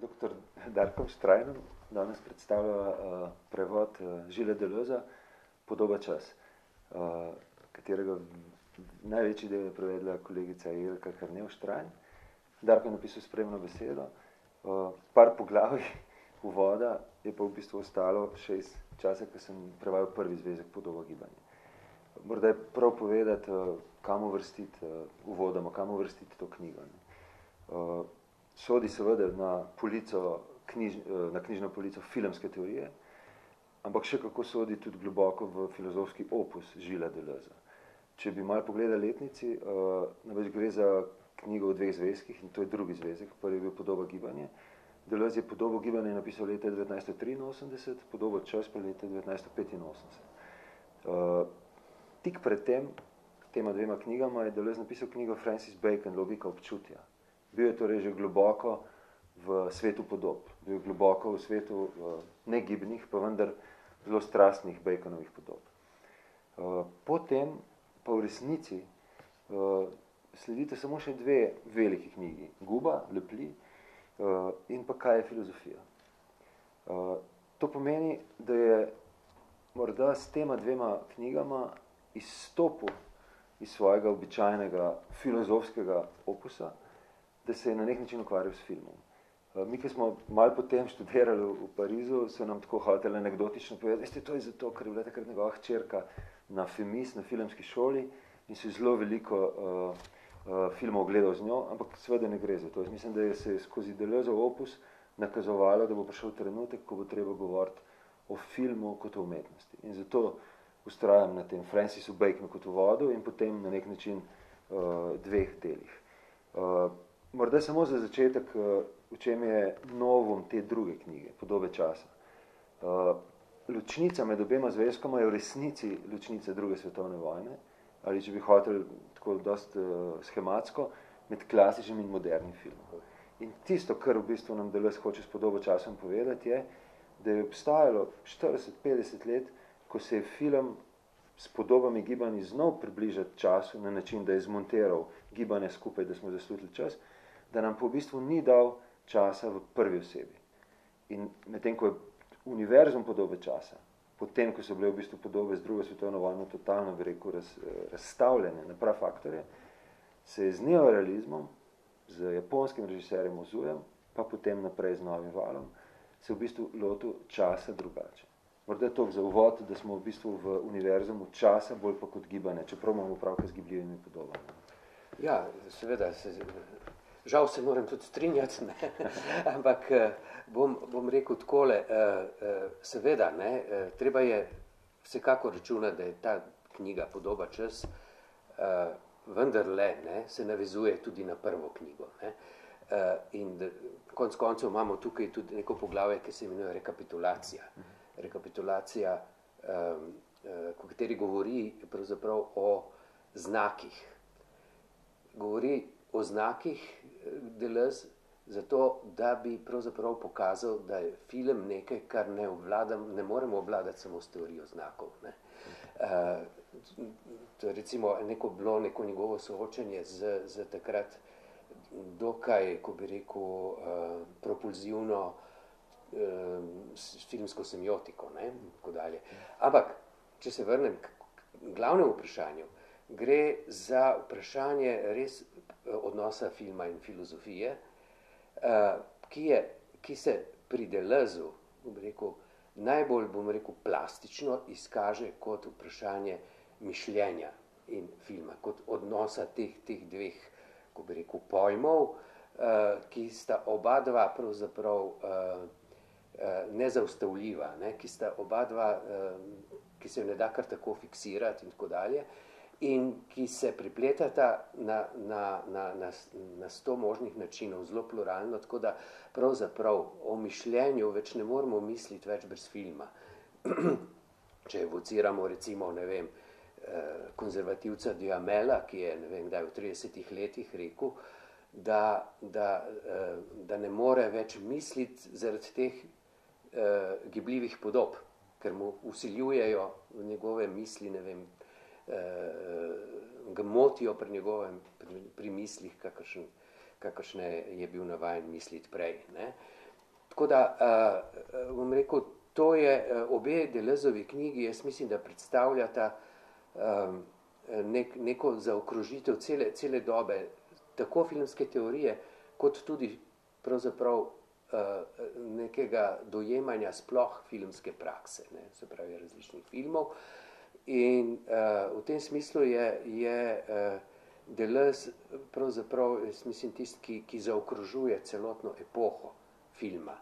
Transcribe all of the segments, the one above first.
dr. Darkom Štrajnom danes predstavlja prevod Gilesa Deleuza Podoba čas, katerega največji del je prevedla kolegica Jelka Karnev-Štrajn. Darko je napisal spremno besedo, par poglavij uvoda je pa v bistvu ostalo še iz časa, ko sem prevajal prvi zvezek Podoba gibanja. Morda je prav povedati, kam uvrstiti uvodoma, kam uvrstiti to knjigo. Sodi seveda na knjižno polico filmske teorije, ampak še kako sodi tudi globoko v filozofski opus Gilesa Deleuza. Če bi malo pogledali letnici, namreč gre za knjigo v dveh zvezkih, in to je drugi zvezek, prvi je bil Podoba gibanja. Deleuze je Podobo gibanja napisal leta 1983, Podobo čas pa leta 1985. Tik pred tema dvema knjigama je Deleuze napisal knjigo Francis Bacon, Logika občutja. Bil je torej že globoko v svetu podob, bil je globoko v svetu negibnih, pa vendar zelo strastnih Baconovih podob. Potem pa v resnici sledite samo še dve veliki knjigi, Guba, Le Pli in pa Kaj je filozofija. To pomeni, da je morda s tema dvema knjigama izstopil iz svojega običajnega filozofskega opusa, da se je na nek način ukvarjal s filmom. Mi, ki smo malo potem študirali v Parizu, so nam tako hoteli anekdotično povedati, veste, to je zato, ker je bila takrat njegova hčerka na FEMIS, na filmski šoli, in so zelo veliko filmov gledal z njo, ampak seveda ne gre za to. Jaz mislim, da je se skozi Deleuzov opus nakazovalo, da bo prišel trenutek, ko bo treba govoriti o filmu kot o umetnosti. In zato ustrajam na tem Francisu Baconu kot uvodu in potem na nek način dveh delih. Morda samo za začetek, v čem je novum te druge knjige, Podobe časa. Ločnica med obema zvezkoma je v resnici ločnica druge svetovne vojne, ali če bi hoteli tako dosti schematsko, med klasičnim in modernim filmom. In tisto, kar v bistvu nam Deleuze hoče s Podobo časom povedati, je, da je obstajalo 40-50 let, ko se je film s podobami gibanj znal približati času na način, da je zmonteral gibanje skupaj, da smo zaslutili čas, da nam pa v bistvu ni dal časa v prvi osebi. In medtem, ko je univerzum Podobe časa, potem, ko so bile v bistvu podobe z drugo svetovno vojno totalno, bi rekel, razstavljene na prav faktorje, se je z neorealizmom, z japonskim režiserjem Ozujem, pa potem naprej z Novim valom, se v bistvu lotil časa drugače. Morda je to za uvod, da smo v bistvu v univerzumu časa bolj pa kot gibanje, čeprav imamo pravka z gibljivimi podobami. Ja, seveda, žal se moram tudi strinjati, ne? Ampak bom rekel takole, seveda, ne, treba je vsekako računati, da je ta knjiga Podoba čas, vendarle, ne, se navezuje tudi na prvo knjigo, ne? In konec koncev imamo tukaj tudi neko poglavje, ki se imenuje rekapitulacija. Rekapitulacija, v kateri govori pravzaprav o znakih. Govori o znakih Deleuze zato, da bi pravzaprav pokazal, da je film nekaj, kar ne moremo obvladati samo s teorijo znakov. Ne. To je recimo neko njegovo soočenje z takrat dokaj, ko bi rekel, propulzivno filmsko semiotiko, ne, tako dalje. Ampak, če se vrnem k glavnemu vprašanju, gre za vprašanje res odnosa filma in filozofije, ki se pri Deleuzu, najbolj, plastično izkaže kot vprašanje mišljenja in filma, kot odnosa teh dveh, ko bi rekel, pojmov, ki sta oba dva pravzaprav nezaustavljiva, ne, ki sta oba dva, ki se ne da kar tako fiksirati in tako dalje, in ki se pripletata na 100 možnih načinov, zelo pluralno, tako da pravzaprav o mišljenju več ne moramo misliti več brez filma. Če evociramo recimo, ne vem, konzervativca Duhamela, ki je, ne vem, kdaj v 30 letih rekel, da ne more več misliti zaradi teh gibljivih podob, ker mu vsiljujejo v njegove misli, ne vem, ga motijo pri mislih, kakršne je bil navajen misliti prej. Ne? Tako da, bom rekel, to je obe Deleuzeovi knjigi, jaz mislim, da predstavljata neko zaokrožitev cele dobe, tako filmske teorije, kot tudi pravzaprav nekega dojemanja sploh filmske prakse, ne, se pravi različnih filmov. In v tem smislu je Deleuze pravzaprav, jaz mislim, tisti, ki zaokrožuje celotno epoho filma.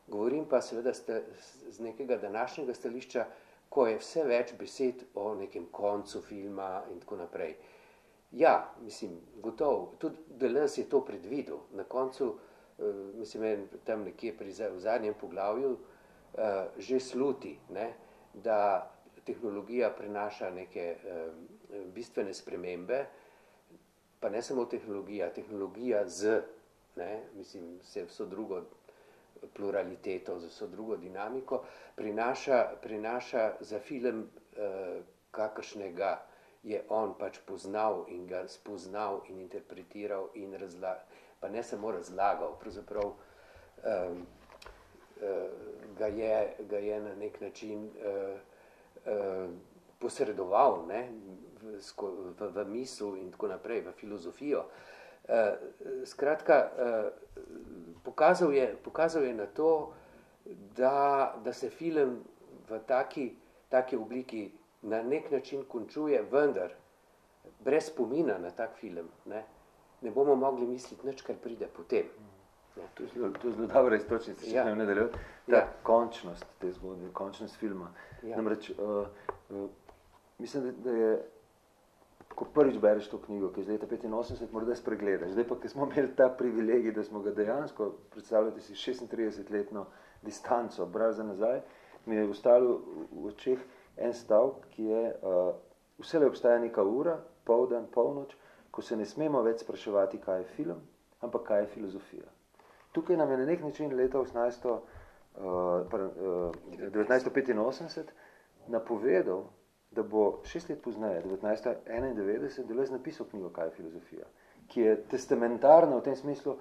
Govorim pa seveda z nekega današnjega stališča, ko je vse več besed o nekem koncu filma in tako naprej. Ja, mislim, gotovo, tudi Deleuze je to predvidel. Na koncu, mislim, tam nekje v zadnjem poglavju, že sluti, ne, da tehnologija prinaša neke bistvene spremembe, pa ne samo tehnologija z, ne, mislim, vso drugo pluraliteto, z vso drugo dinamiko, prinaša za film, kakršnega je on pač poznal in ga spoznal in interpretiral in pa ne samo razlagal, pravzaprav ga je na nek način posredoval, ne, v misel in tako naprej, v filozofijo. Skratka, pokazal je na to, da se film v taki obliki na nek način končuje, vendar brez spomina na tak film, ne bomo mogli misliti nič, kar pride potem. To je zelo dobra istočnica, če ne nadaljujete. Ta končnost te zgodbe, končnost filma. Namreč, mislim, da je, ko prvič bereš to knjigo, ki je iz leta 85, morda spregledaš. Zdaj pa, ker smo imeli ta privilegij, da smo ga dejansko, predstavljate si 36-letno distanco, brali za nazaj, mi je ostalo v očeh en stavek, ki je, vselej obstaja neka ura, poldan, polnoč, ko se ne smemo več spraševati, kaj je film, ampak kaj je filozofija. Tukaj nam je na nek način leta 1985 napovedal, da bo 6 let pozneje, 1991, Deleuze napisal knjigo, kaj je filozofija, ki je testamentarna v tem smislu.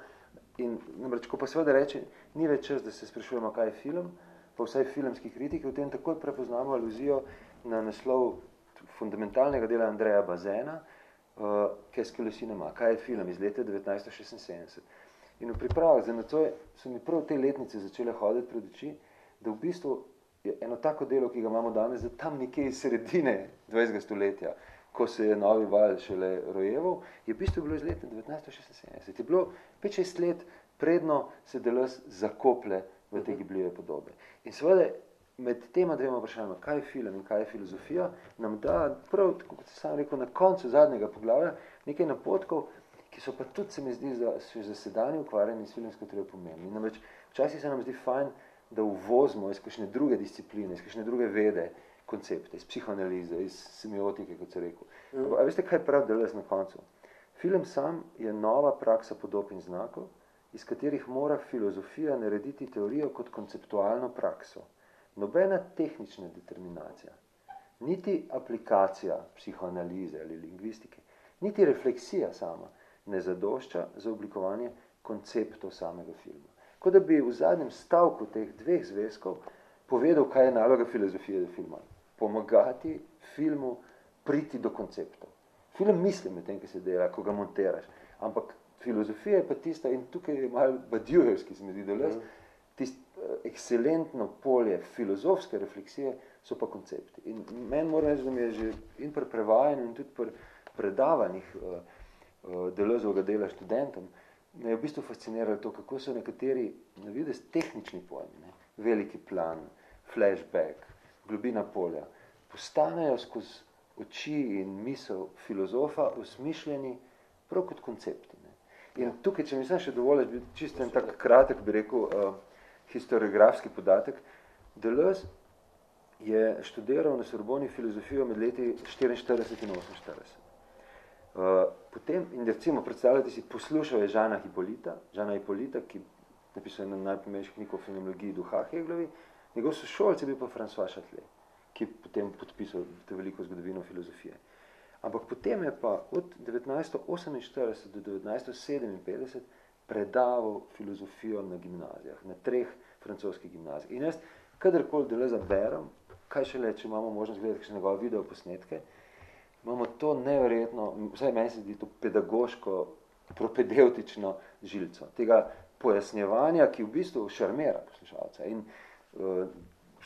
In namreč, ko pa seveda reče, ni več čas, da se sprašujemo, kaj je film, pa vsaj filmski kritiki, v tem takoj prepoznamo aluzijo na naslov fundamentalnega dela Andreja Bazena, Qu'est-ce que le cinéma, kaj je film, iz leta 1976. In v pripravah za nocoj so mi prav te letnice začele hoditi pred oči, da v bistvu je eno tako delo, ki ga imamo danes, da tam nekje iz sredine 20. stoletja, ko se je novi val šele rojeval, je v bistvu bilo iz leta 1976. Je bilo 5-6 let predno se Deleuze zakople v te gibljeve podobe. In seveda med tema dvema vprašanjama, kaj je film in kaj je filozofija, nam da prav, tako kot sem rekel, na koncu zadnjega poglavja nekaj napotkov, ki so pa tudi, se mi zdi, za sedanje ukvarjanje s filmsko teorijo pomembni. Namreč, včasih se nam zdi fajn, da uvozimo iz kakšne druge discipline, iz kakšne druge vede koncepte, iz psihoanalize, iz semiotike, kot se rekel. A veste, kaj pravi Deleuze na koncu? Film sam je nova praksa podob in znakov, iz katerih mora filozofija narediti teorijo kot konceptualno prakso. Nobena tehnična determinacija, niti aplikacija psihoanalize ali lingvistike, niti refleksija sama ne zadošča za oblikovanje konceptov samega filma. Kot da bi v zadnjem stavku teh dveh zvezkov povedal, kaj je naloga filozofije do filma. Pomagati filmu priti do konceptov. Film misli med tem, ki se dela, ko ga monteraš, ampak filozofija je pa tista, in tukaj je malo Badiouevski, se mi zdi, Deleuze, tisto ekscelentno polje filozofske refleksije so pa koncepti. In meni moram reči, da mi je že in pri prevajanju in tudi pri predavanjih Deleuzeovega dela študentom, me je v bistvu fasciniralo to, kako so nekateri na videz tehnični pojmi, ne, veliki plan, flashback, globina polja, postanejo skozi oči in misel filozofa osmišljeni prav kot koncepti. Ne. In tukaj, če mi še dovolj, čisto en tak kratek, bi rekel, historiografski podatek, Deleuze je študiral na Sorboni filozofijo med leti 44 in 48. Potem, in recimo, predstavljate si, poslušal je Žana Hippolyta, ki napisal eno najpomembnejših knjig o fenomenologiji duha Heglovi, njegov sošolec je bil pa François Châtelet, ki je potem podpisal to veliko zgodovino filozofije. Ampak potem je pa od 1948 do 1957 predaval filozofijo na gimnazijah, na 3 francoskih gimnazijah. In jaz, kadarkoli Deleuza berem, kaj šele, če imamo možnost gledati kakšne njegove videoposnetke, imamo to neverjetno, vsaj meni se zdi to pedagoško, propedeutično žilico, tega pojasnjevanja, ki v bistvu šarmera poslušalca. In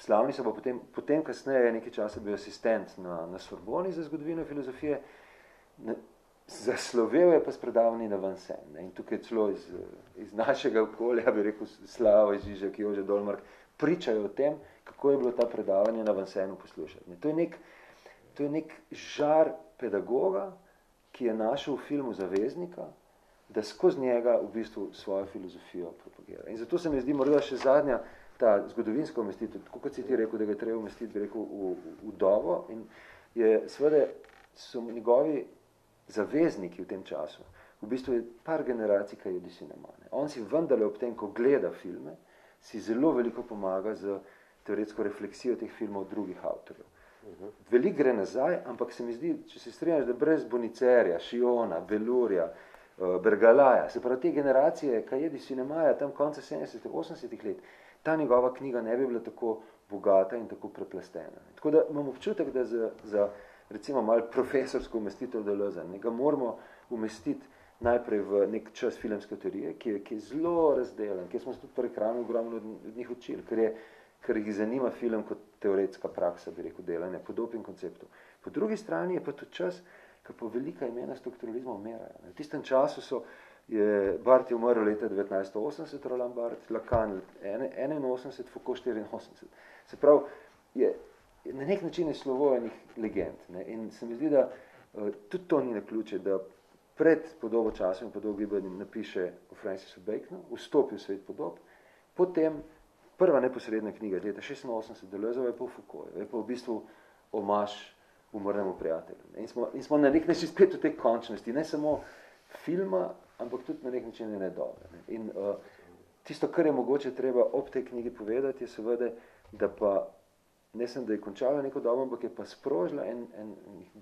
slavni so pa potem kasneje nekaj časa bil asistent na Sorboni za zgodovino filozofije, zaslovel je pa s predavanji na Vincennes. In tukaj celo iz našega okolja, bi rekel Slavo Žižek, Jože Dolmark, pričajo o tem, kako je bilo ta predavanje na Vincennesu poslušati. To je nek žar pedagoga, ki je našel v filmu zaveznika, da skozi njega v bistvu svojo filozofijo propagira. In zato se mi zdi morda še zadnja ta zgodovinska umestitev, tako kot si ti rekel, da ga je treba umestiti, bi rekel, v dobo, in je seveda so njegovi zavezniki v tem času, v bistvu je par generacij, kaj je cinema. On si vendarle ob tem, ko gleda filme, si zelo veliko pomaga z teoretsko refleksijo teh filmov drugih avtorjev. Veliko gre nazaj, ampak se mi zdi, če se strinjaš, da brez Bonicerja, Šiona, Belurja, Bergalaja, se pravi te generacije, kaj je cinemaja tam konca 70. 80. let, ta njegova knjiga ne bi bila tako bogata in tako preplastena. Tako da imam občutek, da za recimo malo profesorsko umestitev Deleuza, ga moramo umestiti najprej v nek čas filmske teorije, ki je zelo razdeljen, kjer smo se tudi pri ekranu ogromno od njih učili, ker jih zanima film kot teoretska praksa, bi rekel, delanja podob in konceptov. Po drugi strani je pa tudi čas, kako velika imena strukturalizma umirajo. V tistem času Barthes je umrl leta 1980, Roland Barthes, Lacan 81, Foucault 84. Se pravi, na nek način je slovo enih legend. In se mi zdi, da tudi to ni naključje, da pred Podobo časov in Podobo gibanjem napiše o Francisu Baconu, vstopi v svet podob, potem prva neposredna knjiga leta 86, Deleuze je pa v Foucault, je pa v bistvu omaž umrlemu prijatelju. In smo na nek način spet v tej končnosti, ne samo filma, ampak tudi na nek način ene dobe. In tisto, kar je mogoče treba ob tej knjigi povedati, je seveda, da pa ne sem, da je končala neko dobo, ampak je pa sprožila en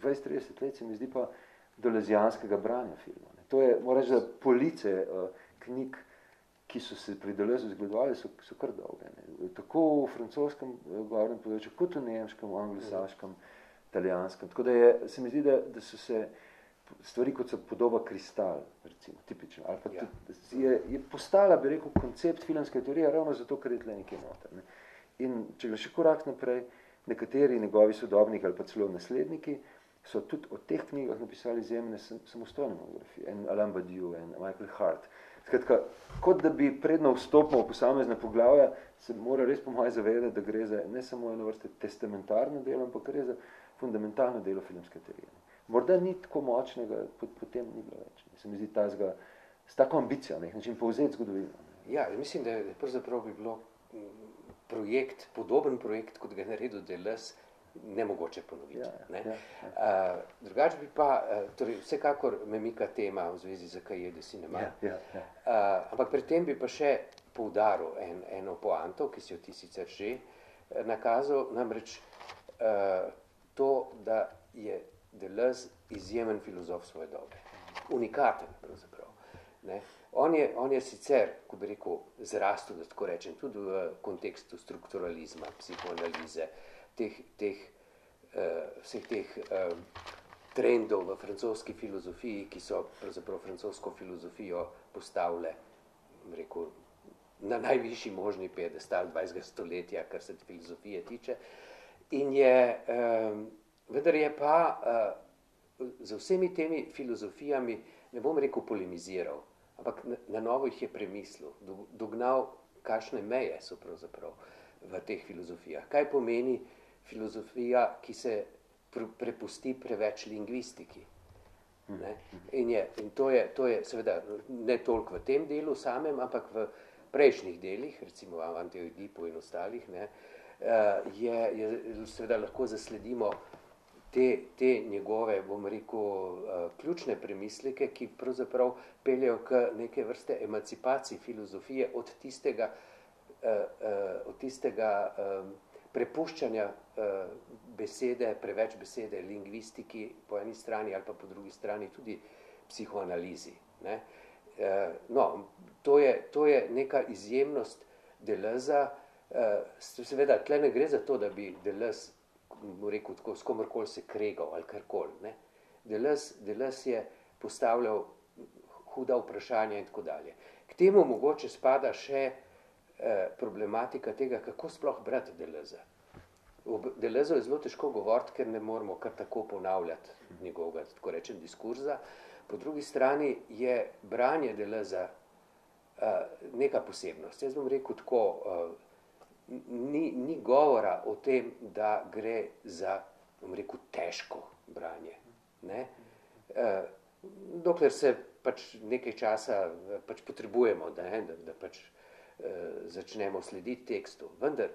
20-30 let, se mi zdi pa delezijanskega branja filma. To je, moram reči, da police knjig, ki so se pri Deleuzu zgledovali, so kar dolge. Tako v francoskem govornem področju, kot v nemškem, anglosaškem, italijanskem. Tako da se mi zdi, da so se stvari, kot so Podoba kristal, recimo, tipično, ali pa tudi, je postala, bi rekel, koncept filmske teorije ravno zato, ker je tle nekaj noter. In če gre še korak naprej, nekateri njegovi sodobniki ali pa celo nasledniki so tudi o teh knjigah napisali izjemne samostojne monografije. En Alain Badiou, en Michael Hart. Skratka, kot da bi predno vstopimo v posamezne poglavja, se mora res po moje zavedati, da gre za ne samo eno vrste testamentarno delo, ampak gre za fundamentalno delo filmske teorije. Morda ni tako močnega, potem ni bilo več. Se mi zdi s tako ambicijo, na nek način povzeti zgodovino. Ja, mislim, da pravzaprav bi bilo podoben projekt, kot ga je naredil Deleuze, nemogoče ponoviti. Drugače bi pa, torej vsekakor me mika tema v zvezi z kaj je cinema. Ampak pri tem bi pa še poudaril eno poanto, ki si jo ti sicer že nakazal, namreč to, da je Deleuze izjemen filozof svoje dobe. Unikaten pravzaprav. On je sicer, ko bi rekel, zrastel, da tako rečem, tudi v kontekstu strukturalizma, psihoanalize, vseh teh trendov v francoski filozofiji, ki so pravzaprav francosko filozofijo postavile, rekel, na najvišji možni piedestal 20. stoletja, kar se filozofije tiče. In vendar je pa z vsemi temi filozofijami, ne bom rekel polemiziral, ampak na novo jih je premislil, dognal, kakšne meje so pravzaprav v teh filozofijah. Kaj pomeni filozofija, ki se prepusti preveč lingvistiki? In to je seveda ne toliko v tem delu samem, ampak v prejšnjih delih, recimo v Antioidipu in ostalih, seveda lahko zasledimo te njegove, bom rekel, ključne premisleke, ki pravzaprav peljejo k neke vrste emancipaciji filozofije od tistega prepuščanja besede, preveč besede lingvistiki po eni strani ali pa po drugi strani tudi psihoanalizi. No, to je neka izjemnost Deleuza. Seveda, tle ne gre za to, da bi Deleuze, rekel tako, s komorkoli se kregal ali karkoli. Ne? Deleuze je postavljal huda vprašanja in tako dalje. K temu mogoče spada še problematika tega, kako sploh brati Deleuza. O Deleuzu je zelo težko govoriti, ker ne moramo kar tako ponavljati njegovega, tako rečem, diskurza. Po drugi strani je branje Deleuza neka posebnost. Jaz bom rekel tako, ni govora o tem, da gre za, bom rekel, težko branje. Ne? Dokler se pač nekaj časa pač potrebujemo, da pač začnemo slediti tekstu. Vendar,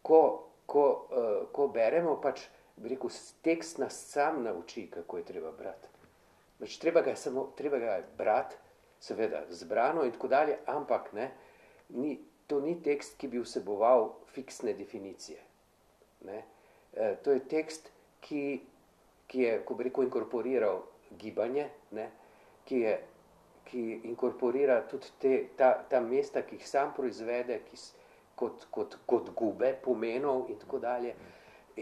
ko beremo, pač, bi rekel, tekst nas sam nauči, kako je treba brati. Pač treba ga brati, seveda, zbrano in tako dalje, ampak ne, to ni tekst, ki bi vseboval fiksne definicije. Ne? To je tekst, ki je, ko bi rekel, inkorporiral gibanje, ne? Ki inkorporira tudi ta mesta, ki jih sam proizvede, kot gube pomenov in tako dalje.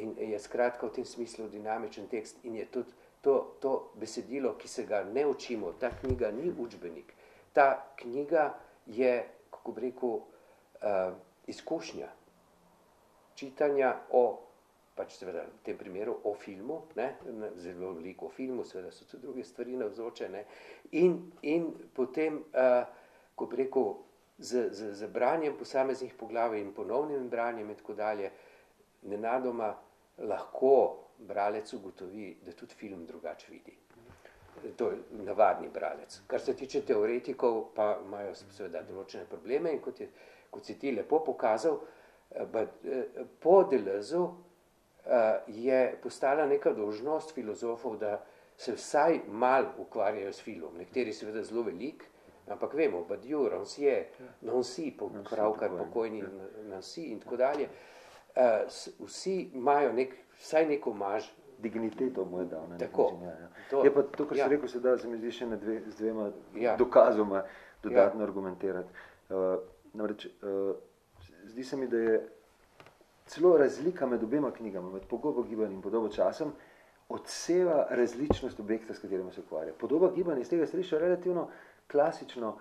In je skratka v tem smislu dinamičen tekst in je tudi to besedilo, ki se ga ne učimo. Ta knjiga ni učbenik. Ta knjiga je, kako bi rekel, izkušnja čitanja pač seveda v tem primeru o filmu, ne? Zelo veliko o filmu, seveda so tudi druge stvari navzoče, ne? In potem, ko bi rekel, z branjem posameznih poglavij in ponovnim branjem in tako dalje, nenadoma lahko bralec ugotovi, da tudi film drugače vidi. To je navadni bralec. Kar se tiče teoretikov, pa imajo seveda določene probleme in kot si ti lepo pokazal, po Deleuzu je postala neka dolžnost filozofov, da se vsaj malo ukvarjajo s filmom. Nekateri seveda zelo veliko, ampak vemo, Badiou, Rancière, Nancy, pravkar pokojni Nancy in tako dalje, vsi imajo vsaj nek omaž. Digniteto mu je dal. Tako. Je pa to, kar si rekel, se da, se mi zdi še z dvema dokazoma dodatno argumentirati. Namreč, zdi se mi, da je celo razlika med obema knjigama, med Podobo gibanja in Podobo časom, odseva različnost objekta, s katerim se ukvarja. Podoba gibanja iz tega stališča relativno klasično,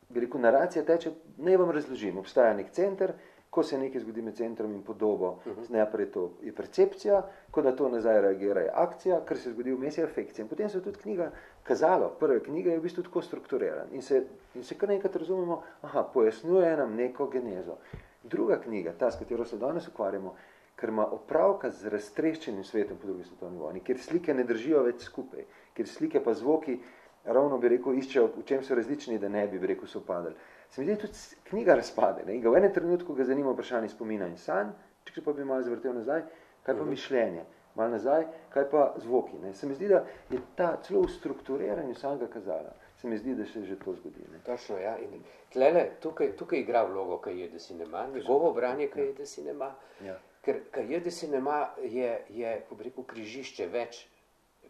bi rekel, naracija teče, naj vam razložim, obstaja nek center, ko se nekaj zgodi med centrom in podobo, najprej to je percepcija, ko na to nazaj reagira je akcija, kar se zgodi vmes je afekcija. In potem se tudi knjiga kazalo, prve knjige je v bistvu tako strukturiran in se kar nekaj razumemo, pojasnjuje nam neko genezo. Druga knjiga, ta, s katero se danes ukvarjamo, ker ima opravka z raztreščenim svetom po drugi svetovni vojni, kjer slike ne držijo več skupaj, kjer slike pa zvoki ravno, bi rekel, iščejo, v čem so različni, da ne bi rekel, so upadali. Se mi zdi, tudi knjiga razpade, ne? In ga v enem trenutku ga zanima vprašanje spomina in sanj, če pa bi malo zavrtel nazaj, kaj pa mišljenje, malo nazaj, kaj pa zvoki. Ne? Se mi zdi, da je ta celo v strukturiranju samega kazala, se mi zdi, da se že to zgodi. Ne? Točno, ja. In tlele, tukaj igra vlogo Cahiers de Cinema, njegovo branje Cahiers de Cinema, ker Cahiers de Cinema je, ko bi rekel, križišče več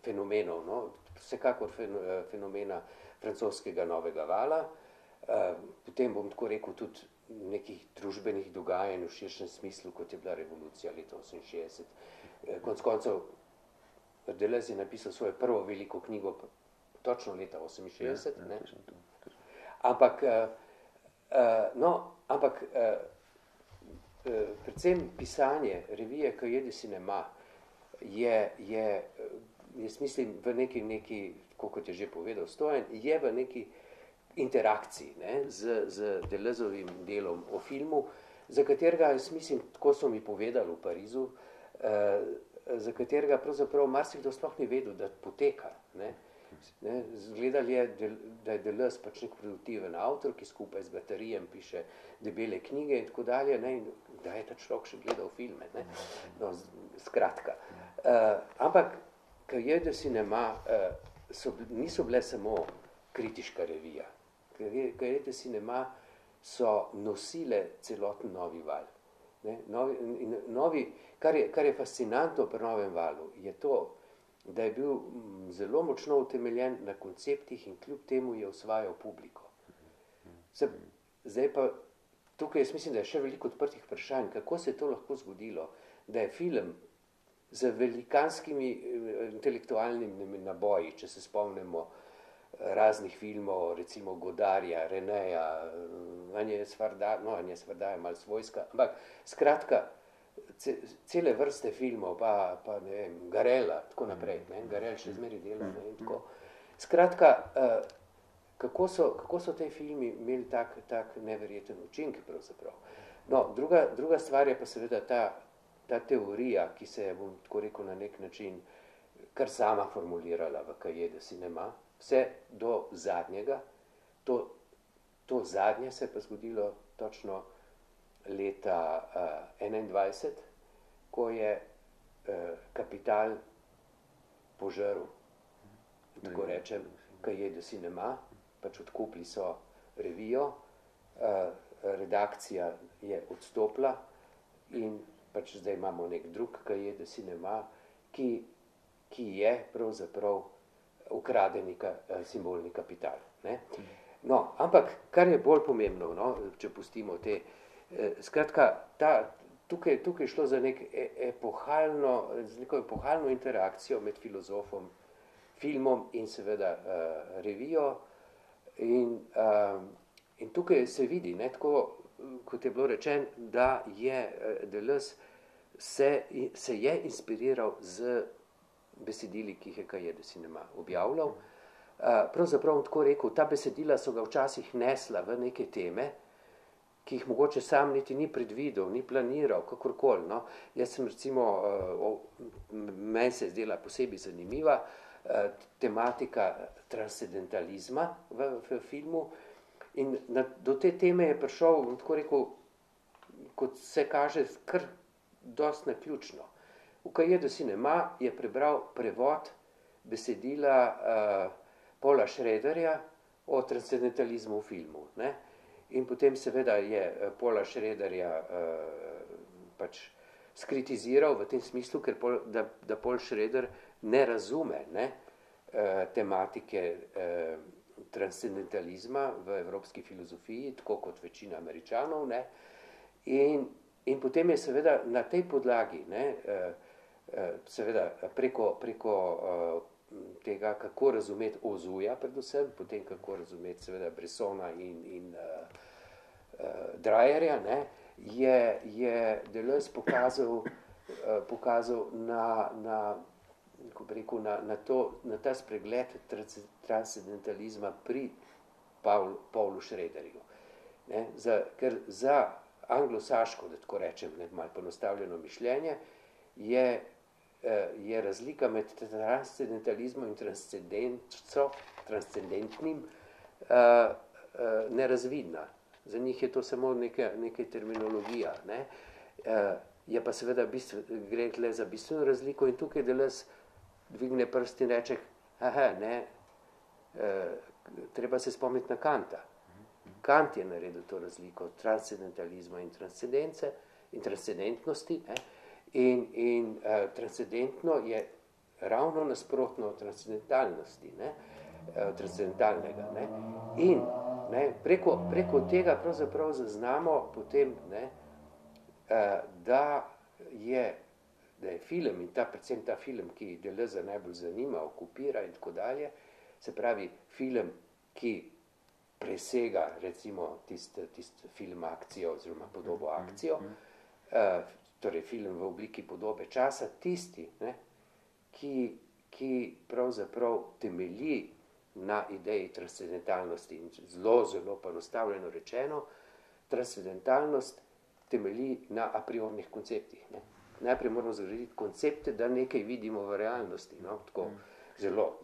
fenomenov, no? Vsekakor fenomena francoskega novega vala, potem bom tako rekel tudi nekih družbenih dogajanj v širšem smislu, kot je bila revolucija leta 68. Konec koncev, Deleuze je napisal svojo prvo veliko knjigo točno leta 68. Ne? Ampak, predvsem pisanje revije Cahiers de Cinema jaz mislim, v neki, kot je že povedal Stojan, je v neki interakciji, ne, z Deleuzovim delom o filmu, za katerega, jaz mislim, tako so mi povedali v Parizu, za katerega pravzaprav marsikdo sploh ni vedel, da poteka. Ne. Zgledali je, da je Deleuze pač nek produktiven avtor, ki skupaj z Guattarijem piše debele knjige in tako dalje, ne, in da je ta človek še gledal filme. Ne. No, skratka. Ampak Cahiers de Cinema niso bile samo kritiška revija. Cahiers de Cinema so nosile celoten novi val. Ne? Kar je fascinantno pri novem valu, je to, da je bil zelo močno utemeljen na konceptih in kljub temu je osvajal publiko. Zdaj pa tukaj jaz mislim, da je še veliko odprtih vprašanj, kako se je to lahko zgodilo, da je film z velikanskimi intelektualnimi naboji, če se spomnimo raznih filmov, recimo Godarja, Reneja, Anje Svardaja, malo svojska, ampak skratka, cele vrste filmov, pa ne vem, Garela, tako naprej, ne? Garel še zmeri dela, ne? In tako. Skratka, kako so te filmi imeli tak neverjeten učinek pravzaprav. No, druga stvar je pa seveda ta teorija, ki se je, bom tako rekel, na nek način kar sama formulirala v Cahiers de Cinema, vse do zadnjega, to zadnje se je pa zgodilo točno leta 21, ko je Kapital požrl, tako rečem, Cahiers de Cinema, pač odkupili so revijo, redakcija je odstopila in pač zdaj imamo nek drug Cahiers de Cinema, ki je pravzaprav ukradeni simbolni kapital. Ne? No, ampak kar je bolj pomembno, no, če pustimo te, skratka, tukaj je šlo za neko epohalno interakcijo med filozofom, filmom in seveda revijo in tukaj se vidi, ne, tako kot je bilo rečeno, da je Deleuze se je inspiriral z besedili, ki jih je Cahiers de Cinema objavljal. Pravzaprav tako rekel, ta besedila so ga včasih nesla v neke teme, ki jih mogoče sam niti ni predvidel, ni planiral, kakorkoli. No. Jaz sem recimo, meni se je zdela posebej zanimiva tematika transcendentalizma v filmu in do te teme je prišel, tako rekel, kot se kaže, kar dosti naključno. V Cahiers de Cinema je prebral prevod besedila Paula Schraderja o transcendentalizmu v filmu. Ne? In potem seveda je Paula Schraderja pač skritiziral v tem smislu, ker da Paul Schrader ne razume tematike transcendentalizma v evropski filozofiji, tako kot večina Američanov. Ne? In potem je seveda na tej podlagi, seveda preko tega, kako razumeti Ozuja predvsem, potem kako razumeti seveda Bressona in Dreyerja, je Deleuze pokazal na ta spregled transcendentalizma pri Paulu Schraderju. Ker za anglosaško, da tako rečem, malo ponostavljeno mišljenje, je razlika med transcendentalizmom in transcendentnim nerazvidna. Za njih je to samo neka terminologija. Ne? Je pa seveda gre tle za bistveno razliko in tukaj Deleuze dvigne prst in reče, treba se spomniti na Kanta. Kant je naredil to razliko transcendentalizma in transcendence in transcendentnosti. In transcendentno je ravno nasprotno transcendentalnosti, transcendentalnega. In preko tega pravzaprav zaznamo potem, da je film in predvsem ta film, ki Deleuze najbolj zanima, okupira in tako dalje, se pravi film, ki presega recimo tist film akcijo oziroma podobo akcijo, torej film v obliki podobe časa, tisti, ki pravzaprav temelji na ideji transcendentalnosti in zelo poenostavljeno rečeno, transcendentalnost temelji na a priornih konceptih. Najprej moramo zgraditi koncepte, da nekaj vidimo v realnosti. Tako zelo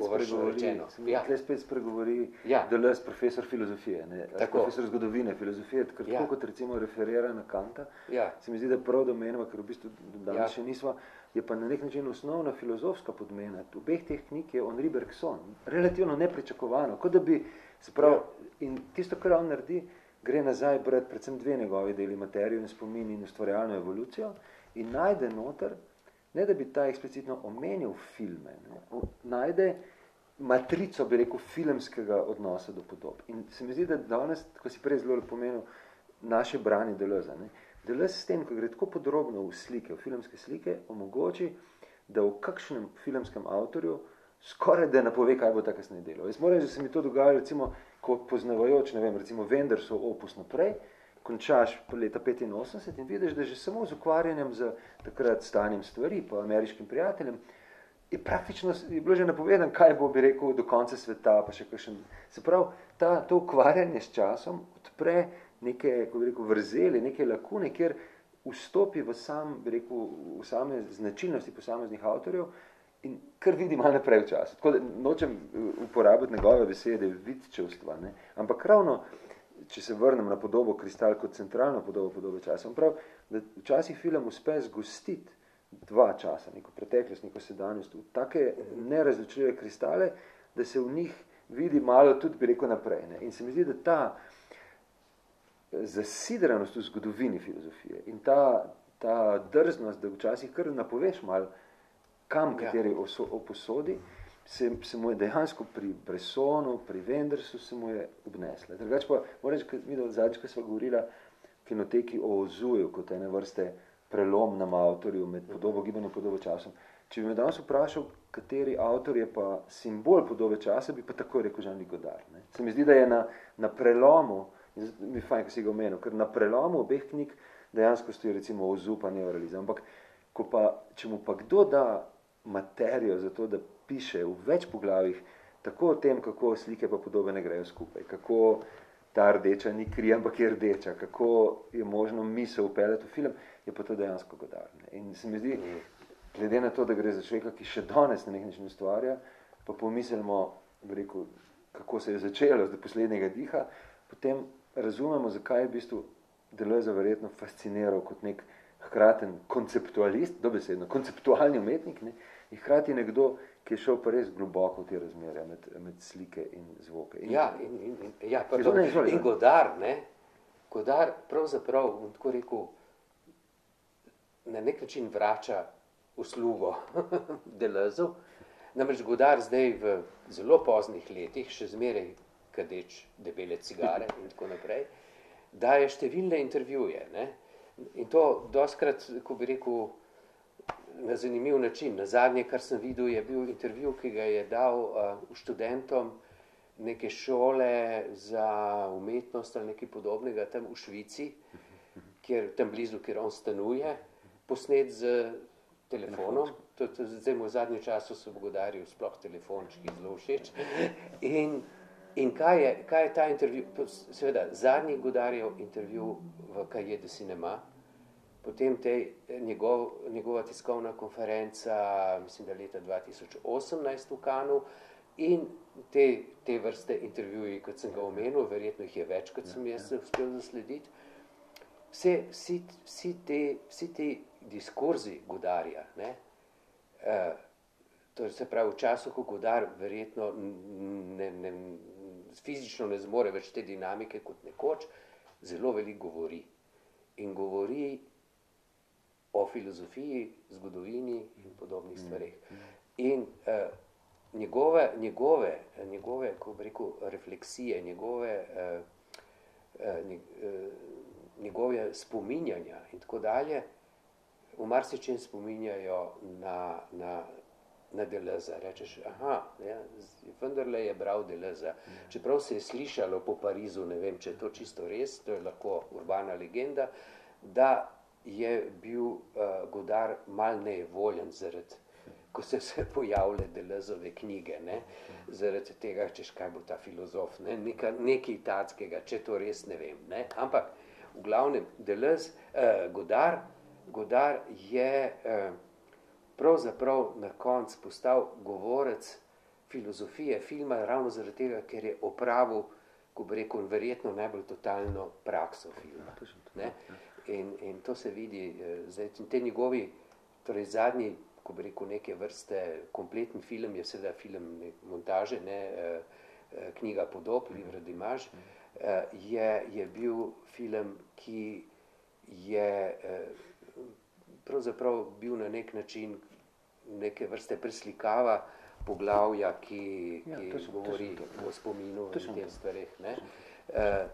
površno rečeno. Tle spet spregovori Deleuze, profesor filozofije, profesor zgodovine filozofije, tako kot recimo referira na Kanta, se mi zdi, da prav domenova, ker v bistvu danes še nisva, je pa na nek način osnovna filozofska podmena. Obeh teh knjig je Henri Bergson, relativno nepričakovano, kot da bi, se pravi, in tisto, kar on naredi, gre nazaj brati predvsem dve njegovi deli, Materijo in spomin in ustvarjalno evolucijo, in najde noter ne da bi ta eksplicitno omenil filme, ne, najde matrico, bi rekel, filmskega odnosa do podob. In se mi zdi, da danes, ko si prej zelo pomenil, naše branje Deleuza, ne, Deleuze s tem, ko gre tako podrobno v slike, v filmske slike, omogoči, da v kakšnem filmskem avtorju skoraj da napove, kaj bo ta kasneje delal. Jaz moram reči, da se mi to dogaja, recimo, ko poznavajoč, ne vem, recimo Wendersov opus naprej, končaš leta 85 in vidiš, da že samo z ukvarjanjem z takrat stanjem stvari, pa ameriškim prijateljem, je praktično je bilo že napovedan, kaj bo, bi rekel, do konca sveta, pa še kakšen. Se pravi, to ukvarjanje s časom odpre neke, ko bi rekel, vrzeli, neke lakune, kjer vstopi v sam, bi rekel, v same značilnosti posameznih avtorjev in kar vidi malo naprej v času. Tako da nočem uporabiti njegove besede vidčevstva, ne? Ampak ravno, če se vrnem na podobo Kristal kot centralno podobo časa, prav, da včasih film uspe zgostiti dva časa, neko preteklost, neko sedanjost, v take nerazličljive kristale, da se v njih vidi malo tudi, bi rekel, naprej. Ne? In se mi zdi, da ta zasidranost v zgodovini filozofije in ta drznost, da včasih kar napoveš malo, kam kateri oposodi, se mu je dejansko pri Bressonu, pri Wendersu se mu je obnesla. Drugač pa, moram reči, zadnjič, ko sva govorila v kinoteki o Ozuju, kot ene vrste prelomnem avtorju med podobo gibanjem in podobo časom. Če bi me danes vprašal, kateri avtor je pa simbol podobe časa, bi pa tako rekel Jean-Luc Godard. Ne? Se mi zdi, da je na prelomu, mi je fajn, ko si ga omenil, ker na prelomu obeh knjig dejansko stoji recimo Ozu pa neorealizem. Ampak če mu pa kdo da materijo za to, da piše v več poglavjih tako o tem, kako slike pa podobe ne grejo skupaj, kako ta rdeča ni kri, ampak je rdeča, kako je možno misel upeljati v film, je pa to dejansko Godard. In se mi zdi, glede na to, da gre za človeka, ki še danes na nek način ustvarja, pa pomislimo, bi rekel, kako se je začelo z poslednjega diha, potem razumemo, zakaj je v bistvu Deleuze verjetno fasciniral kot nek hkraten konceptualist, dobesedno, konceptualni umetnik, ne, in hkrati nekdo, ki je šel pa res globoko v te razmerja med slike in zvoke. In Godard, ne, Godard pravzaprav, tako rekel, na nek način vrača uslugo Deleuzu. Namreč Godard zdaj v zelo poznih letih, še zmeraj kadeč debele cigare in tako naprej, daje številne intervjuje. Ne? In to dostkrat, ko bi rekel, na zanimiv način. Na zadnje, kar sem videl, je bil intervju, ki ga je dal študentom neke šole za umetnost ali nekaj podobnega tam v Švici, tam blizu, kjer on stanuje, posnet z telefonom. Zdaj mu v zadnjem času so v Godarju sploh telefončki zelo všeč. In kaj je ta intervju? Seveda, zadnji Godarjev intervju v Cahiers du Cinéma, potem njegova tiskovna konferenca, mislim, da leta 2018 v Cannesu, in te vrste intervjuji, kot sem ga omenil, verjetno jih je več, kot sem jaz uspel zaslediti. Vsi ti diskurzi Godarja, ne, to se pravi v času, ko Godard verjetno fizično ne zmore več te dinamike kot nekoč, zelo veliko govori. In govori o filozofiji, zgodovini in podobnih stvareh. In njegove, ko bi rekel, refleksije, njegove spominjanja in tako dalje, v marsičem spominjajo na Deleuza. Rečeš, vendarle je bral Deleuza. Čeprav se je slišalo po Parizu, ne vem, če je to čisto res, to je lahko urbana legenda, da je bil Godard mal nejevoljen zaradi, ko se vse pojavljajo Deleuzove knjige, ne? Zaradi tega, češ, kaj bo ta filozof, ne? Nekaj tackega, če to res ne vem. Ne? Ampak v glavnem Godard je pravzaprav na koncu postal govorec filozofije filma ravno zaradi tega, ker je opravil, ko bi rekel, verjetno najbolj totalno prakso filma. Ne? In to se vidi, zdaj, te njegovi, torej zadnji, ko bi rekel, neke vrste kompletni film, je seveda film montaže, ne, knjiga Podob, Livre d'Image, je bil film, ki je pravzaprav bil na nek način neke vrste preslikava poglavja, ki govori o spominu in tem stvareh.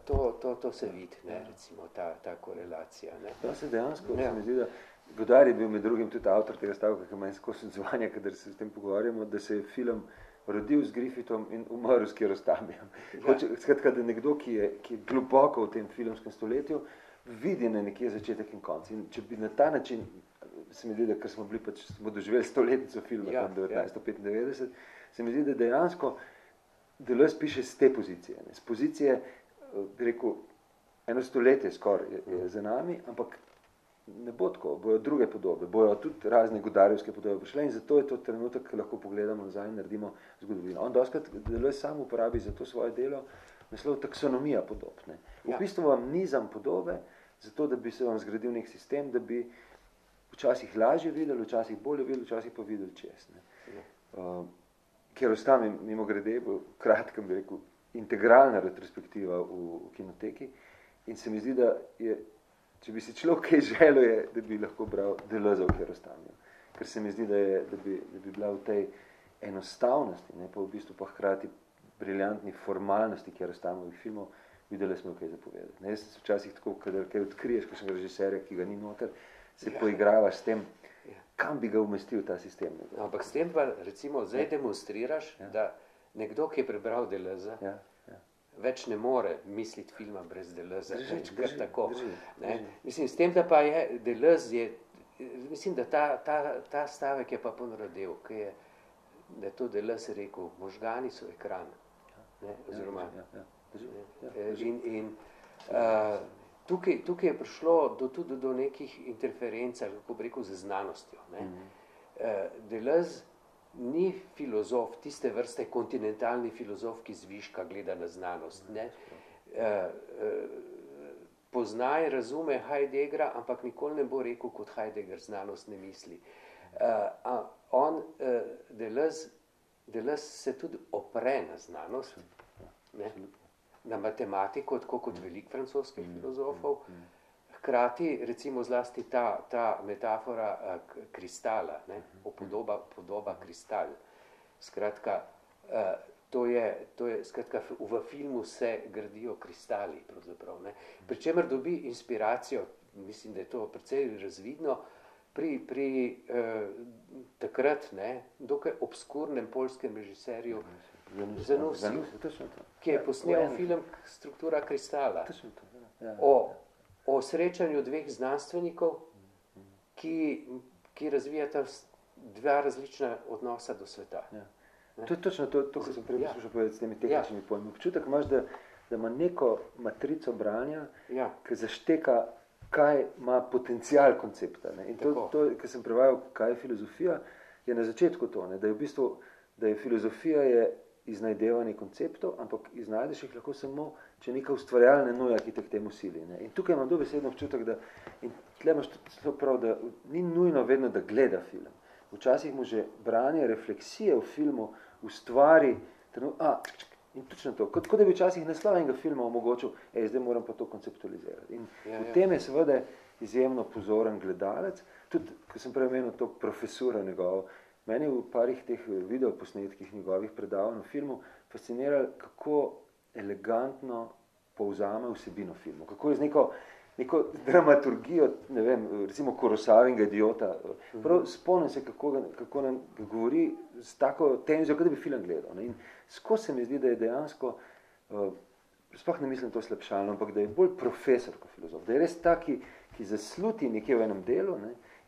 To se vidi, recimo, ta korelacija. Ja, se dejansko, se mi zdi, da Godard je bil med drugim tudi avtor tega stavka, ki ima skozi odzvanja, kadar se s tem pogovarjamo, da se je film rodil z Griffithom in umrl s Kiarostamijem. Skratka, da nekdo, ki je globoko v tem filmskem stoletju, vidi na nekje začetek in konc. In če bi na ta način, se mi zdi, da ker smo doživeli stoletnico filma, tam 1995, se mi zdi, da dejansko Deleuze piše z te pozicije. Z pozicije, bi rekel, eno stoletje skoraj je za nami, ampak ne bo tako, bojo druge podobe, bojo tudi razne Godardovske podobe prišle in zato je to trenutek, ki lahko pogledamo nazaj in naredimo zgodovino. On dostakrat Deleuze sam uporabi za to svoje delo naslov taksonomija podob. V bistvu vam nizam podobe, zato da bi se vam zgradil nek sistem, da bi včasih lažje videli, včasih bolje videli, včasih pa videli čez. Kiarostami, mimo grede, bo kratkem, bi rekel, integralna retrospektiva v kinoteki in se mi zdi, da je, če bi si človek kaj želel, je, da bi lahko bral Deleuze v Kiarostamiju. Ker se mi zdi, da bi bila v tej enostavnosti, pa v bistvu pa hkrati briljantni formalnosti Kiarostamovih filmov, videli smo kaj zapovedati. Jaz včasih tako, kadar kaj odkriješ, kakšnega režiserja, ki ga ni noter, se poigravaš s tem, kam bi ga umestil ta sistem. Ampak s tem pa, recimo, zdaj demonstriraš, da nekdo, ki je prebral Deleuze, več ne more misliti filma brez Deleuze. Mislim, s tem, da pa je Deleuze, mislim, da ta stavek je pa ponarodel, da je to Deleuze rekel, možgani so ekran. Oziroma, in tukaj je prišlo tudi do nekih interferenc, kako bi rekel, z znanostjo. Deleuze ni filozof, tiste vrste kontinentalni filozof, ki zviška gleda na znanost. Pozna in razume Heideggera, ampak nikoli ne bo rekel, kot Heidegger znanost ne misli. Deleuze se tudi opre na znanost, na matematiko, tako kot velik francoskih filozofov. Hkrati, recimo zlasti ta metafora kristala, podoba kristal. Skratka, to je, skratka, v filmu se gradijo kristali, pravzaprav. Pričemer dobi inspiracijo, mislim, da je to precej razvidno, pri takrat, dokaj obskurnem poljskem režiserju Zanusiju, ki je posnel film Struktura kristala o srečanju dveh znanstvenikov, ki razvijata dva različna odnosa do sveta. To je točno to, kar sem prej poslušal povedati s temi tehničnimi pojmi. Občutek imaš, da ima neko matrico branja, ki zašteka, kaj ima potencial koncepta. In to, kar sem prevajal, kaj je filozofija, je na začetku to, da je v bistvu, da je filozofija iznajdevanje konceptov, ampak iznajdeš jih lahko samo, če neka ustvarjalna nuja, ki te k temu sili. In tukaj imam dobesedno občutek, da, in tle imaš tudi prav, da ni nujno vedno, da gleda film. Včasih mu že branje, refleksije v filmu ustvari, in točno to, kot da bi včasih naslov enega filma omogočil, zdaj moram pa to konceptualizirati. In v tem je seveda izjemno pozoren gledalec, tudi, ko sem prej omenil to profesura njegovo, meni v parih teh videoposnetkih njegovih predavanj v filmu fasciniralo, kako elegantno povzame vsebino filmu, kako je z neko dramaturgijo, ne vem, recimo Kurosawinga Idiota, prav spomnim se, kako nam govori s tako tenzijo, kot da bi film gledal. In skozi se mi zdi, da je dejansko, sploh ne mislim to slabšalno, ampak da je bolj profesor kot filozof, da je res taki, ki zasluti nekje v enem delu,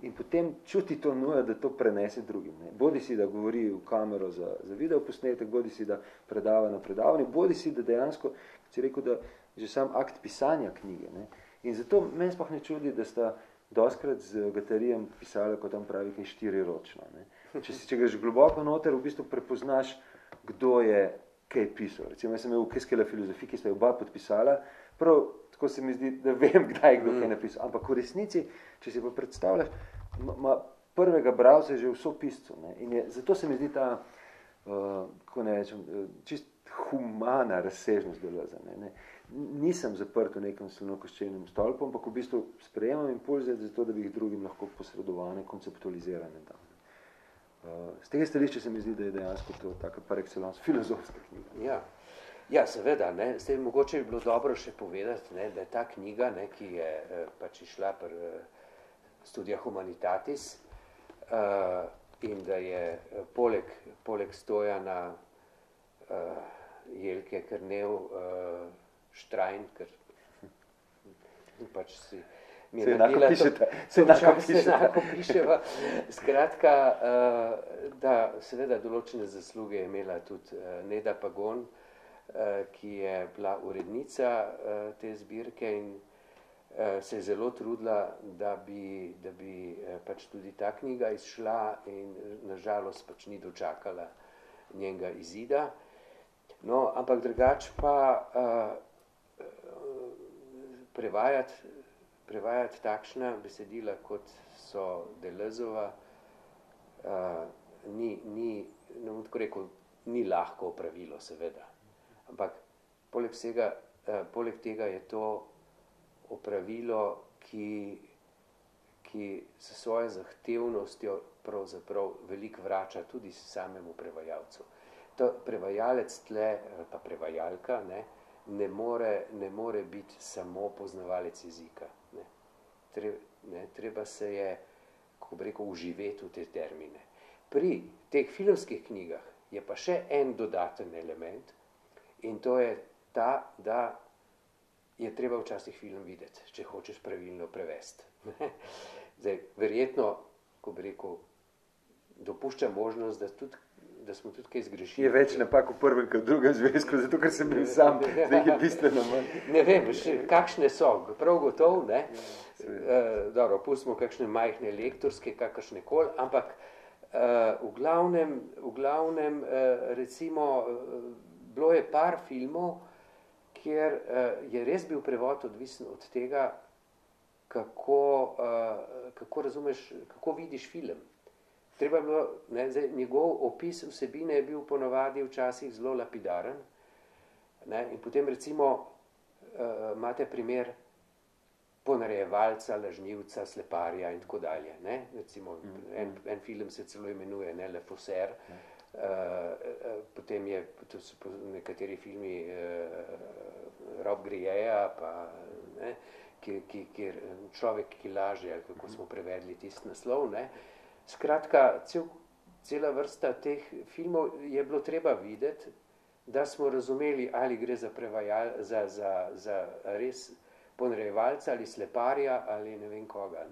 in potem čuti to nujo, da to prenese drugim. Bodi si, da govori v kamero za videoposnetek, bodi si, da predava na predavanje, bodi si, da dejansko, kot si rekel, da že sam akt pisanja knjige. In zato meni sploh ne čudi, da sta doskrat z Guattarijem pisala, kot tam pravi, kaj štiriročno. Če greš globoko noter, v bistvu prepoznaš, kdo je kaj pisal. Recimo, jaz sem imel v Keskela filozofiji, ki sta jo oba podpisala, prav tako se mi zdi, da vem, kdaj kdo kaj napisal. Ampak v resnici, če si pa predstavljaš, ima prvega bralca že v sopiscu. In zato se mi zdi ta, kako ne rečem, čist humana razsežnost Deleuza. nisem zaprt v nekem slenokoščenem stolpu, ampak v bistvu sprejemam impulze zato, da bi jih drugim lahko posredovane, konceptualizirane dal. Z tega stališča se mi zdi, da je dejansko to taka par excellence filozofska knjiga. Ja, seveda, ne. Zdaj, mogoče bi bilo dobro še povedati, ne, da je ta knjiga, ne, ki je pač išla pri Studia Humanitatis in da je poleg Stojana Jelke Krnev Štrajn, ker pač si Se enako piševa. Skratka, da seveda določene zasluge je imela tudi Neda Pagon, ki je bila urednica te zbirke in se je zelo trudila, da bi pač tudi ta knjiga izšla in nažalost pač ni dočakala njenega izida. No, ampak drugače pa prevajati takšna besedila, kot so Deleuzeova, ni lahko opravilo, seveda. Ampak poleg tega je to opravilo, ki s svojo zahtevnostjo pravzaprav veliko vrača tudi samemu prevajalcu. Prevajalec tle, pa prevajalka, ne more biti samo poznavalec jezika. Treba se je, kako bi rekel, uživeti v te termine. Pri teh filmskih knjigah je pa še en dodaten element in to je ta, da je treba včasih film videti, če hočeš pravilno prevesti. Zdaj, verjetno, kako bi rekel, dopušča možnost, da smo tudi kaj zgrešili. Je več napak v prvem, kot v drugem zvezku, zato ker sem bil sam, zdaj je bistveno manj. Ne vem, kakšne so, prav gotov, ne? Dobro, pustimo kakšne majhne lektorske, kakršne koli, ampak v glavnem, recimo, bilo je par filmov, kjer je res bil prevod odvisen od tega, kako razumeš, kako vidiš film. Treba je bilo, zdaj, njegov opis vsebine je bil ponavadi včasih zelo lapidaren, in potem recimo imate primer ponarejevalca, lažnivca, sleparja in tako dalje. Recimo, en film se celo imenuje Le Faussaire, potem to so nekateri filmi Rob Grieja, pa kjer človek, ki laže, ali kako smo prevedli tisti naslov, Skratka, cela vrsta teh filmov je bilo treba videti, da smo razumeli, ali gre za res ponarejevalca ali sleparja ali ne vem koga.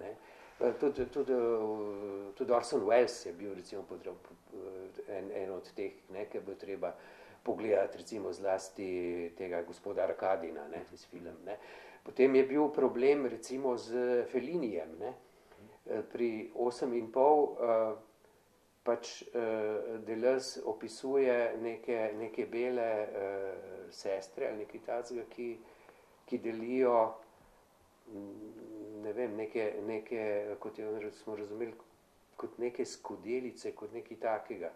Tudi Orson Welles je bil recimo en od teh, ki je bilo treba pogledati recimo zlasti tega gospoda Arkadina, tisti film. Potem je bil problem recimo z Fellinijem, pri 8,5 pač Deleuze opisuje neke bele sestre ali nekaj takega, ki delijo, ne vem, neke, kot smo razumeli, kot neke skodelice, kot nekaj takega.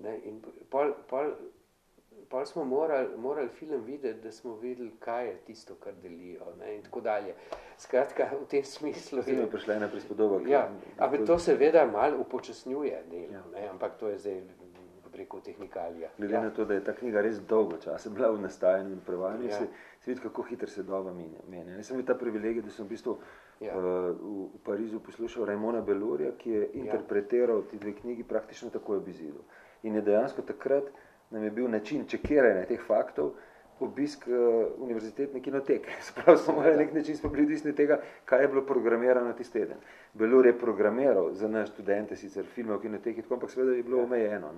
In pol smo morali film videti, da smo videli, kaj je tisto, kar delijo, in tako dalje. Skratka, v tem smislu je prišla ena prispodoba. Ja, ampak to seveda malo upočasnjuje delo, ampak to je zdaj preko tehnikalija. Glede na to, da je ta knjiga res dolgo časa bila v nastajanju in prevajanju, se vidi, kako hitro se doba menja. Jaz sem imel ta privilegij, da sem v bistvu v Parizu poslušal Raimona Belurja, ki je interpretiral ti dve knjigi praktično takoj ob izidu. In je dejansko takrat nam je bil način čekiranja teh faktov obisk univerzitetne kinoteke. Sprav smo morali nek način smo bili odvisni tega, kaj je bilo programirano tisti teden. Belur je programiral za nas študente sicer filme v kinoteki, ampak seveda je bilo omejeno.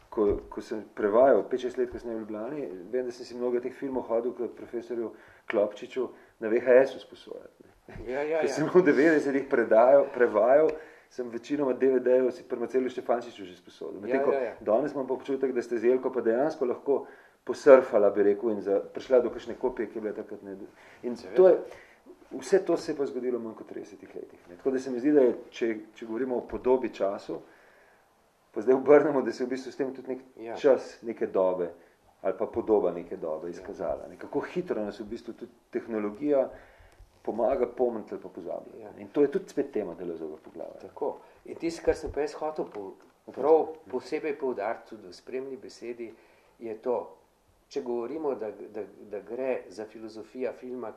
Ko sem prevajal 5-6 let kasneje v Ljubljani, vem, da sem si mnogo teh filmov hodil k profesorju Klopčiču na VHS-u sposojati. Ko sem v 90-ih prevajal, sem večinoma DVD-jev si pri Marcelu Štefančiču že sposodil. Danes imam pa občutek, da ste z Jelko pa dejansko lahko posurfala, bi rekel, in prišla do kakšne kopije, ki je bila takrat ne. In vse to se je pa zgodilo manj kot 30 letih. Tako da se mi zdi, da je, če govorimo o podobi času, pa zdaj obrnemo, da se v bistvu s tem tudi nek čas, neke dobe, ali pa podoba neke dobe izkazala. Kako hitro nas v bistvu tudi tehnologija pomaga pomniti ali pa pozabiti. Ja. In to je tudi spet tema Deleuzeovega poglavja. Tako. In tisto, kar sem pa jaz hotel prav posebej poudariti tudi v spremni besedi, je to, če govorimo, da gre za filozofija filma,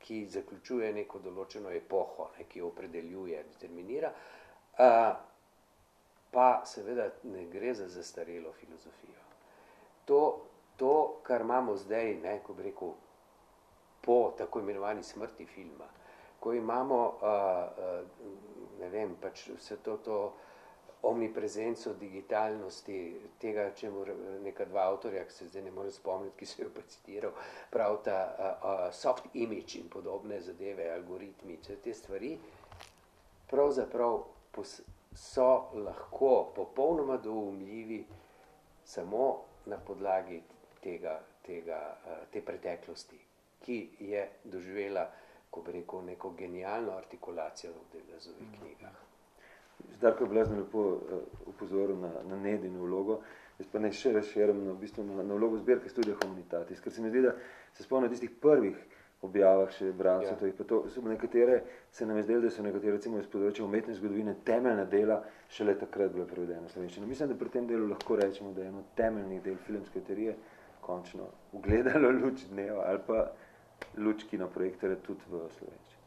ki zaključuje neko določeno epoho, ki jo opredeljuje, determinira, pa seveda ne gre za zastarelo filozofijo. To, kar imamo zdaj, ko bi rekel, po tako imenovani smrti filma, ko imamo, ne vem, pač vse to omniprezenco digitalnosti, tega, čemu neka dva avtorja, ki se zdaj ne morem spomniti, ki se jo pa citiral, pravita soft image in podobne zadeve, algoritmi, te stvari, pravzaprav so lahko popolnoma doumljivi samo na podlagi te preteklosti, ki je doživela, ko bi rekel, neko genialno artikulacijo v Deleuzeovih knjigah. Darko je blazno lepo upozoril na Nedino vlogo, jaz pa ne še razširim na vlogo zbirke Studia Humanitatis, ker se mi zdi, da se spomnim tistih prvih objavah še brancev, nekatere se nam je zdelo, da so nekatere recimo iz področja umetne zgodovine temeljna dela šele takrat bila prevedena v slovenščino. Mislim, da pri tem delu lahko rečemo, da je eno temeljnih del filmske teorije končno ugledalo luč dneva ali pa luč kinoprojektorja tudi v slovenščini.